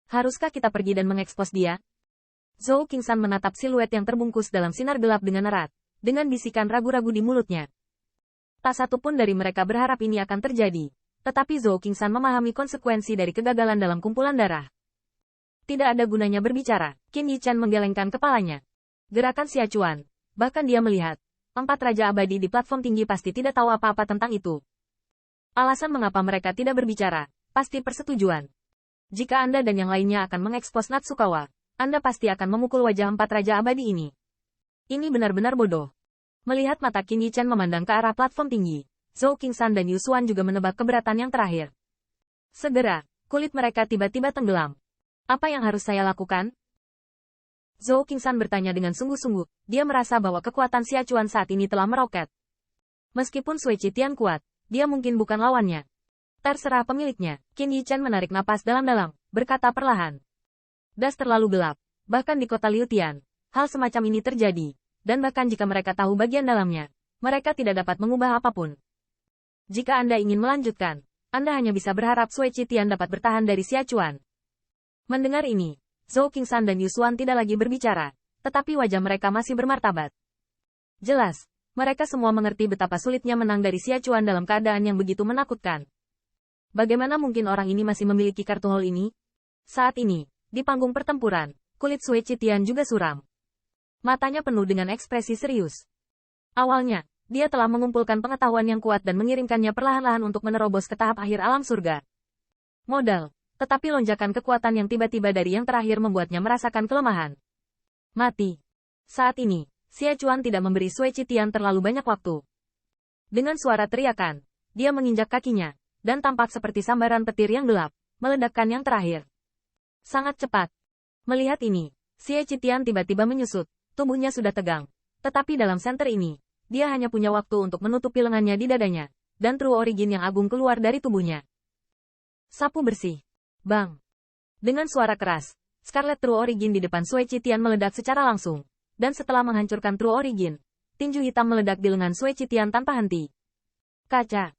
Haruskah kita pergi dan mengekspos dia? Zhou Qingsan menatap siluet yang terbungkus dalam sinar gelap dengan erat, dengan bisikan ragu-ragu di mulutnya. Tak satu pun dari mereka berharap ini akan terjadi, tetapi Zhou Qingsan memahami konsekuensi dari kegagalan dalam kumpulan darah. Tidak ada gunanya berbicara, Qin Yichan menggelengkan kepalanya. Gerakan Xiachuan, bahkan dia melihat, 4 Raja Abadi di platform tinggi pasti tidak tahu apa-apa tentang itu. Alasan mengapa mereka tidak berbicara, pasti persetujuan. Jika Anda dan yang lainnya akan mengekspos Natsukawa, Anda pasti akan memukul wajah 4 Raja Abadi ini. Ini benar-benar bodoh. Melihat mata Qin Yichan memandang ke arah platform tinggi, Zhou Qingsan dan Yu Xuan juga menebak keberatan yang terakhir. Segera, kulit mereka tiba-tiba tenggelam. Apa yang harus saya lakukan? Zhou Qingsan bertanya dengan sungguh-sungguh, dia merasa bahwa kekuatan Xiachuan saat ini telah meroket. Meskipun Sui Qitian kuat, dia mungkin bukan lawannya. Terserah pemiliknya, Qin Yichan menarik napas dalam-dalam, berkata perlahan. Das terlalu gelap, bahkan di kota Liutian, hal semacam ini terjadi, dan bahkan jika mereka tahu bagian dalamnya, mereka tidak dapat mengubah apapun. Jika Anda ingin melanjutkan, Anda hanya bisa berharap Sui Qitian dapat bertahan dari Xiachuan. Mendengar ini, Zhou Qingsan dan Yu Xuan tidak lagi berbicara, tetapi wajah mereka masih bermartabat. Jelas, mereka semua mengerti betapa sulitnya menang dari Xiachuan dalam keadaan yang begitu menakutkan. Bagaimana mungkin orang ini masih memiliki kartu hall ini? Saat ini, di panggung pertempuran, kulit Sui Qitian juga suram. Matanya penuh dengan ekspresi serius. Awalnya, dia telah mengumpulkan pengetahuan yang kuat dan mengirimkannya perlahan-lahan untuk menerobos ke tahap akhir alam surga. Modal, tetapi lonjakan kekuatan yang tiba-tiba dari yang terakhir membuatnya merasakan kelemahan. Mati. Saat ini, Xiachuan tidak memberi Sui Qitian terlalu banyak waktu. Dengan suara teriakan, dia menginjak kakinya, dan tampak seperti sambaran petir yang gelap, meledakkan yang terakhir. Sangat cepat. Melihat ini, Sui Qitian tiba-tiba menyusut, tubuhnya sudah tegang. Tetapi dalam center ini, dia hanya punya waktu untuk menutupi lengannya di dadanya, dan True Origin yang agung keluar dari tubuhnya. Sapu bersih. Bang. Dengan suara keras, Scarlet True Origin di depan Sui Qitian meledak secara langsung, dan setelah menghancurkan True Origin, tinju hitam meledak di lengan Sui Qitian tanpa henti. Kaca.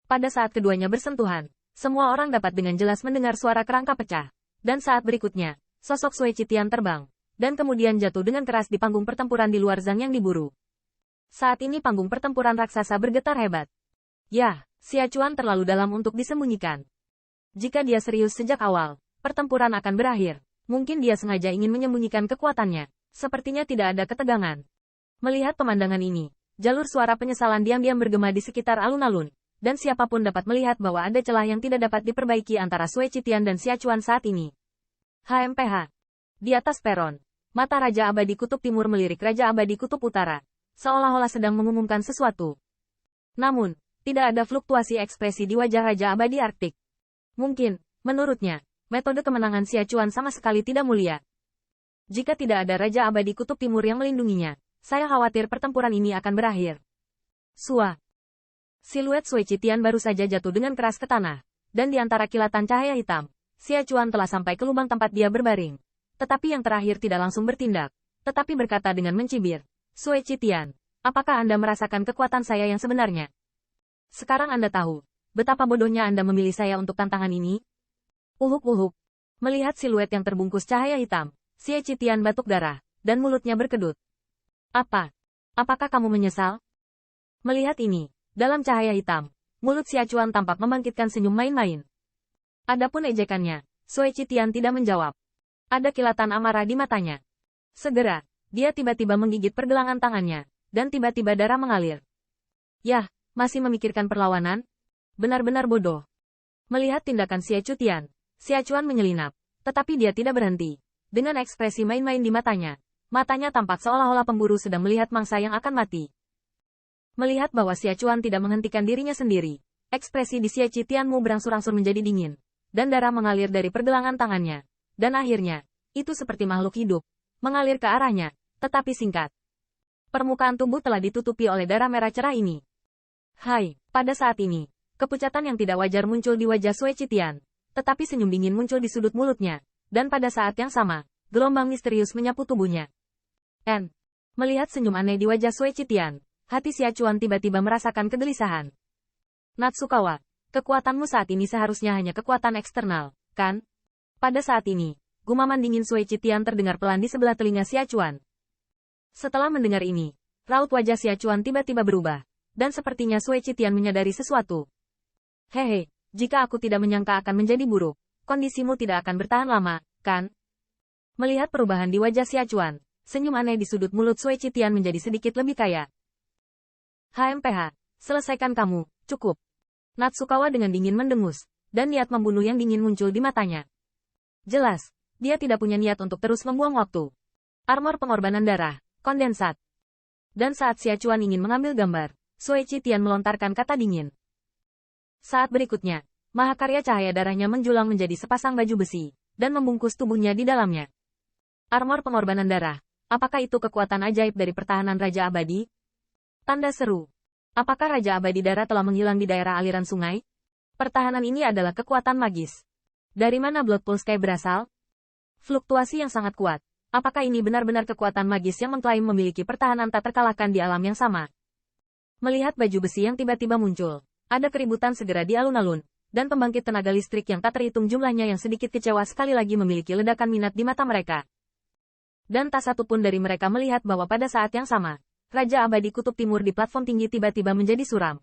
Pada saat keduanya bersentuhan, semua orang dapat dengan jelas mendengar suara kerangka pecah. Dan saat berikutnya, sosok Sui Qitian terbang, dan kemudian jatuh dengan keras di panggung pertempuran di luar Zhang yang diburu. Saat ini panggung pertempuran raksasa bergetar hebat. Yah, Xiachuan terlalu dalam untuk disembunyikan. Jika dia serius sejak awal, pertempuran akan berakhir. Mungkin dia sengaja ingin menyembunyikan kekuatannya. Sepertinya tidak ada ketegangan. Melihat pemandangan ini, jalur suara penyesalan diam-diam bergema di sekitar alun-alun. Dan siapapun dapat melihat bahwa ada celah yang tidak dapat diperbaiki antara Sui Qitian dan Xiachuan saat ini. HMPH. Di atas peron, mata Raja Abadi Kutub Timur melirik Raja Abadi Kutub Utara, seolah-olah sedang mengumumkan sesuatu. Namun, tidak ada fluktuasi ekspresi di wajah Raja Abadi Arktik. Mungkin, menurutnya, metode kemenangan Xiachuan sama sekali tidak mulia. Jika tidak ada Raja Abadi Kutub Timur yang melindunginya, saya khawatir pertempuran ini akan berakhir. Sua. Siluet Sui Qitian baru saja jatuh dengan keras ke tanah, dan di antara kilatan cahaya hitam, Xiachuan telah sampai ke lubang tempat dia berbaring. Tetapi yang terakhir tidak langsung bertindak, tetapi berkata dengan mencibir, Sui Qitian, apakah Anda merasakan kekuatan saya yang sebenarnya? Sekarang Anda tahu, betapa bodohnya Anda memilih saya untuk tantangan ini? Uhuk-uhuk. Melihat siluet yang terbungkus cahaya hitam, Sui Qitian batuk darah, dan mulutnya berkedut. Apa? Apakah kamu menyesal? Melihat ini, dalam cahaya hitam, mulut Xiachuan tampak membangkitkan senyum main-main. Adapun ejekannya, Sui Qitian tidak menjawab. Ada kilatan amarah di matanya. Segera, dia tiba-tiba menggigit pergelangan tangannya, dan tiba-tiba darah mengalir. Yah, masih memikirkan perlawanan? Benar-benar bodoh. Melihat tindakan Sui Qitian, Xiachuan menyelinap, tetapi dia tidak berhenti. Dengan ekspresi main-main di matanya tampak seolah-olah pemburu sedang melihat mangsa yang akan mati. Melihat bahwa Xiachuan tidak menghentikan dirinya sendiri, ekspresi di Sui Qitianmu berangsur-angsur menjadi dingin, dan darah mengalir dari pergelangan tangannya. Dan akhirnya, itu seperti makhluk hidup, mengalir ke arahnya, tetapi singkat. Permukaan tubuh telah ditutupi oleh darah merah cerah ini. Hai, pada saat ini, kepucatan yang tidak wajar muncul di wajah Sui Qitian, tetapi senyum dingin muncul di sudut mulutnya, dan pada saat yang sama, gelombang misterius menyapu tubuhnya. Melihat senyum aneh di wajah Sui Qitian, hati Xiachuan tiba-tiba merasakan kegelisahan. Natsukawa, kekuatanmu saat ini seharusnya hanya kekuatan eksternal, kan? Pada saat ini, gumaman dingin Sui Qitian terdengar pelan di sebelah telinga Xia Chuan. Setelah mendengar ini, raut wajah Xia Chuan tiba-tiba berubah, dan sepertinya Sui Qitian menyadari sesuatu. Hehe, jika aku tidak menyangka akan menjadi buruk, kondisimu tidak akan bertahan lama, kan? Melihat perubahan di wajah Xia Chuan, senyum aneh di sudut mulut Sui Qitian menjadi sedikit lebih kaya. HMPH, selesaikan kamu, cukup. Natsukawa dengan dingin mendengus, dan niat membunuh yang dingin muncul di matanya. Jelas, dia tidak punya niat untuk terus membuang waktu. Armor pengorbanan darah, kondensat. Dan saat Xia Chuan ingin mengambil gambar, Sui Qitian melontarkan kata dingin. Saat berikutnya, mahakarya cahaya darahnya menjulang menjadi sepasang baju besi, dan membungkus tubuhnya di dalamnya. Armor pengorbanan darah, apakah itu kekuatan ajaib dari pertahanan Raja Abadi? Tanda seru. Apakah Raja Abadi Darah telah menghilang di daerah aliran sungai? Pertahanan ini adalah kekuatan magis. Dari mana Blood Pulse Sky berasal? Fluktuasi yang sangat kuat. Apakah ini benar-benar kekuatan magis yang mengklaim memiliki pertahanan tak terkalahkan di alam yang sama? Melihat baju besi yang tiba-tiba muncul, ada keributan segera di alun-alun, dan pembangkit tenaga listrik yang tak terhitung jumlahnya yang sedikit kecewa sekali lagi memiliki ledakan minat di mata mereka. Dan tak satu pun dari mereka melihat bahwa pada saat yang sama, Raja Abadi Kutub Timur di platform tinggi tiba-tiba menjadi suram.